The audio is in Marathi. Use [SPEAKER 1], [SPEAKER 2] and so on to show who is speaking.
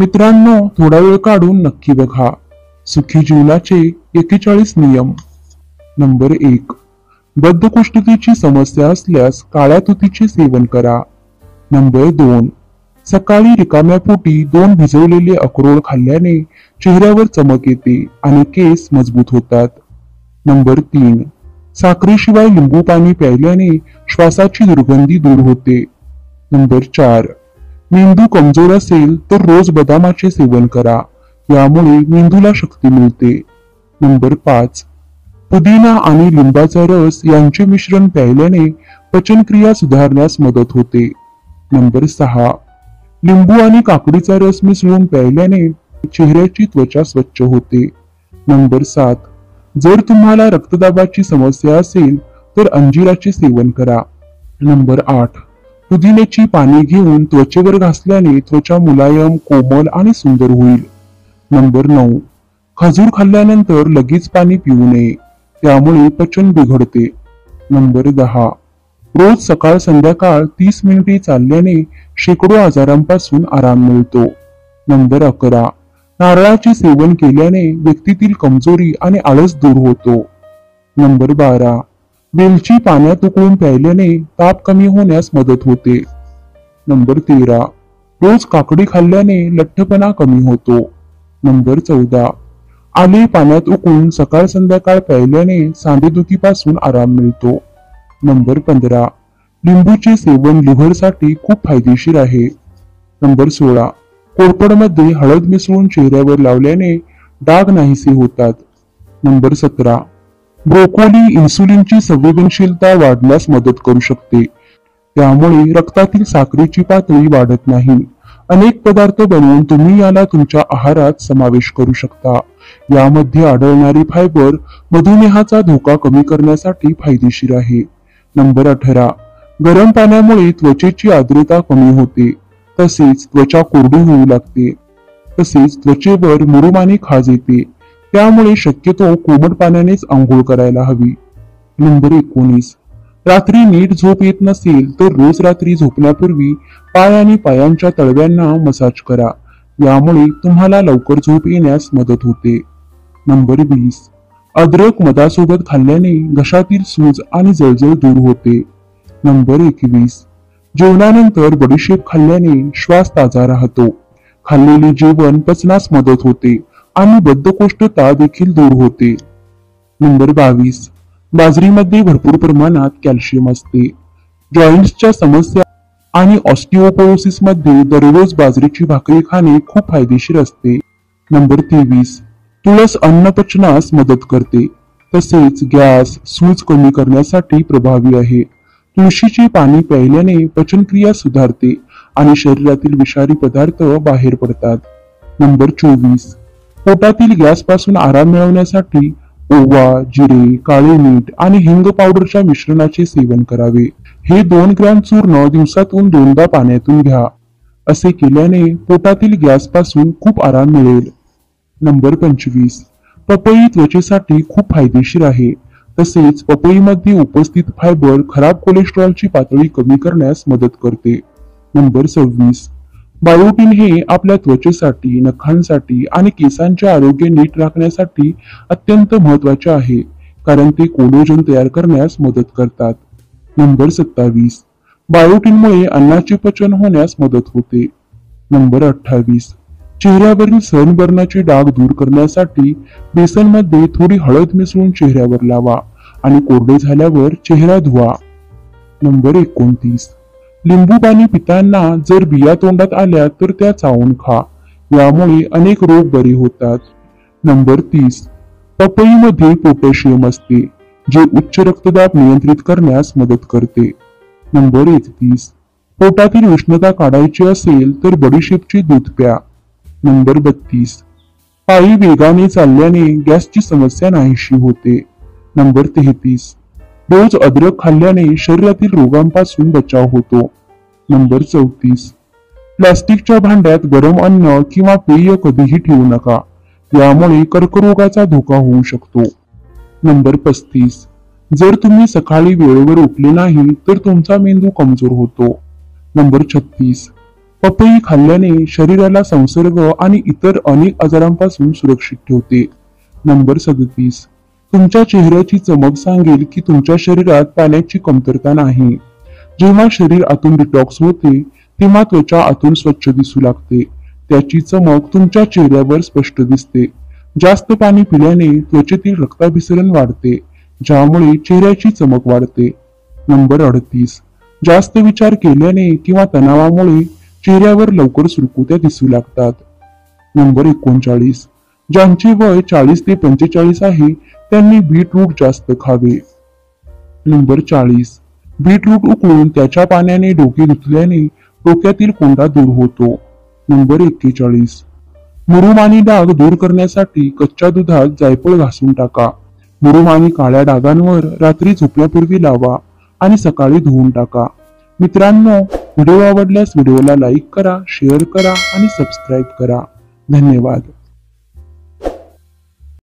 [SPEAKER 1] मित्रांनो, थोडा वेळ काढून नक्की बघा. सुखी जीवनाचे 41 नियम. नंबर 1. बद्धकोष्ठतेची समस्या असल्यास काळ्या तुतीचे सेवन करा. नंबर 2. सकाळी रिकाम्या पोटी 2 भिजवलेले अक्रोड खाल्ल्याने चेहऱ्यावर चमक येते आणि केस मजबूत होतात. नंबर 3. साखरेशिवाय लिंबू पाणी प्यायल्याने श्वासाची दुर्गंधी दूर होते. नंबर 4. मेंदू कमजोर असेल तर रोज बदामाचे सेवन करा, यामुळे मेंदूला शक्ती मिळते. नंबर 5. पुदिना आणि लिंबाचा रस यांचे मिश्रण प्यायल्याने पचनक्रिया सुधारण्यास मदत होते. नंबर 6. लिंबू आणि काकडीचा रस मिसळून प्यायल्याने चेहऱ्याची त्वचा स्वच्छ होते. नंबर 7. जर तुम्हाला रक्तदाबाची समस्या असेल तर अंजिराचे सेवन करा. नंबर 8. पुदिन्याची पाने घेऊन त्वचेवर घासल्याने त्वचा मुलायम, कोमल आणि सुंदर होईल. नंबर 9. खजूर खाल्ल्यानंतर लगेच पाणी पिऊ नये, त्यामुळे पचन बिघडते. नंबर 10. रोज सकाळ संध्याकाळ 30 मिनिटे चालल्याने शेकडो आजारांपासून आराम मिळतो. नंबर 11. नारळाचे सेवन केल्याने व्यक्तीतील कमजोरी आणि आळस दूर होतो. नंबर 12. वेलची पाण्यात उकळून प्यायल्याने ताप कमी होण्यास मदत होते. नंबर 13. रोज काकडी खाल्ल्याने लठ्ठपणा कमी होतो. नंबर 14. आले पाण्यात उकळून सकाळ संध्याकाळ प्यायल्याने सांधेदुखीपासून आराम मिळतो. नंबर 15. लिंबूचे सेवन लिव्हरसाठी खूप फायदेशीर आहे. नंबर 16. कोरफडमध्ये हळद मिसळून चेहऱ्यावर लावल्याने डाग नाहीसे होतात. नंबर 17. ब्रोकोली इन्सुलिनची संवेदनशीलता वाढण्यास मदत करू शकते, त्यामुळे रक्तातील साखरेची पातळी वाढत नाही. अनेक पदार्थ बनवून तुम्ही याला तुमच्या आहारात समावेश करू शकता. यामध्ये आढळणारी फायबर मधुमेहाचा धोका कमी करण्यासाठी फायदेशीर आहे. नंबर 18. गरम पाण्यामुळे त्वचेची आर्द्रता कमी होते, तसेच त्वचा कोरडी होऊ लागते. तसेच त्वचेवर मुरूम आणि खाज येते, त्यामुळे शक्यतो कोमट पाण्यानेच आंघोळ करायला हवी. नंबर 19. रात्री नीट झोप येत नसेल तर रोज रात्री झोपण्यापूर्वी पाय आणि पायांच्या तळव्यांना मसाज करा, यामुळे तुम्हाला लवकर झोप येण्यास मदत होते. नंबर 20. अद्रक मधासोबत खाल्ल्याने घशातील सूज आणि जळजळ दूर होते. नंबर 21. जेवणानंतर बडीशेप खाल्ल्याने श्वास ताजा राहतो. खाल्लेले जेवण पचनास मदत होते आणि बद्धकोष्ठता देखील दूर होते. नंबर 22. बाजरीमध्ये भरपूर प्रमाणात कॅल्शियम असते. जॉईंट्सच्या समस्या आणि ऑस्टिओपोरोसिस मध्ये दररोज बाजरीची भाकरी खाणे खूप फायदेशीर असते. नंबर 23. तुळस अन्न पचनास मदत करते, तसेच गॅस, सूज कमी करण्यासाठी प्रभावी आहे. तुळशीचे पाणी प्यायल्याने पचनक्रिया सुधारते आणि शरीरातील विषारी पदार्थ बाहेर पडतात. नंबर 24. पोटातील गॅस पासून आराम मिळवण्यासाठी ओवा, जिरे, काळे मीठ आणि हिंग पावडरच्या मिश्रणाचे सेवन करावे. हे 2 ग्रॅम चूर्ण दिवसातून 2दा पाण्यातून घ्या. असे केल्याने पोटातील गॅस पासून खूप आराम मिळेल. नंबर 25. पपई त्वचेसाठी खूप फायदेशीर आहे, तसेच पपईमध्ये उपस्थित फायबर खराब कोलेस्ट्रॉलची पातळी कमी करण्यास मदत करते. नंबर 26. बायोटिन हे आपल्या त्वचेसाठी, नखांसाठी आणि केसांचे आरोग्य नीट राखण्यासाठी अत्यंत महत्वाचे आहे, कारण ते कोलेजन तयार करण्यास मदत करतात. नंबर 27. बायोटिनमुळे अन्नाचे पचन होण्यास मदत होते. नंबर 28. चेहऱ्यावरील सनबर्नचे डाग दूर करण्यासाठी बेसनमध्ये थोडी हळद मिसळून चेहऱ्यावर लावा आणि कोरडे झाल्यावर चेहरा धुवा. नंबर 29. लिंबू पाणी पिताना जर बिया तोंडात आल्या तर त्या चावून खा, यामुळे अनेक रोग बरे होतात. नंबर 30. पपईमध्ये पोटॅशियम असते, जे उच्च रक्तदाब नियंत्रित करण्यास मदत करते. नंबर 31. पोटातील उष्णता काढायची असेल तर बडीशेपचे दूध प्या. नंबर 32. पायी वेगाने चालल्याने गॅसची समस्या नाहीशी होते. नंबर 33. रोज अद्रक खाल्ल्याने शरीरातील रोगांपासून बचाव होतो. नंबर 34. प्लास्टिकच्या भांड्यात गरम अन्न किंवा पेय कधीही ठेवू नका, यामुळे कर्करोगाचा धोका होऊ शकतो. नंबर 35. जर तुम्ही सकाळी वेळेवर उठले नाही तर तुमचा मेंदू कमजोर होतो. नंबर 36. पपई खाल्ल्याने शरीराला संसर्ग आणि इतर अनेक आजारांपासून सुरक्षित ठेवते. नंबर 37. तुमच्या चेहऱ्याची चमक सांगेल की तुमच्या शरीरात पाण्याची कमतरता नाही. जेव्हा शरीर आतून डिटॉक्स होते तेव्हा त्वचा आतून स्वच्छ दिसू लागते. त्याची चमक तुमच्या चेहऱ्यावर स्पष्ट दिसते. जास्त पाणी पिल्याने त्वचेतील रक्ताभिसरण वाढते, ज्यामुळे चेहऱ्याची चमक वाढते. नंबर 38. जास्त विचार केल्याने किंवा तणावामुळे चेहऱ्यावर लवकर सुरकुत्या दिसू लागतात. नंबर 39. ज्यांचे वय 40 ते 45 आहे त्यांनी बीटरूट जास्त खावे. नंबर 40. बीटरूट उकळून त्याच्या पाण्याने डोके धुतल्याने डोक्यातील कोंडा दूर होतो. नंबर 41. मुरूम आणि डाग दूर करण्यासाठी कच्च्या दुधात जायफळ घासून टाका. मुरूम आणि काळ्या डागांवर रात्री झोपण्यापूर्वी लावा आणि सकाळी धुवून टाका. मित्रांनो, व्हिडिओ आवडल्यास व्हिडिओला लाईक करा, शेअर करा आणि सबस्क्राईब करा. धन्यवाद.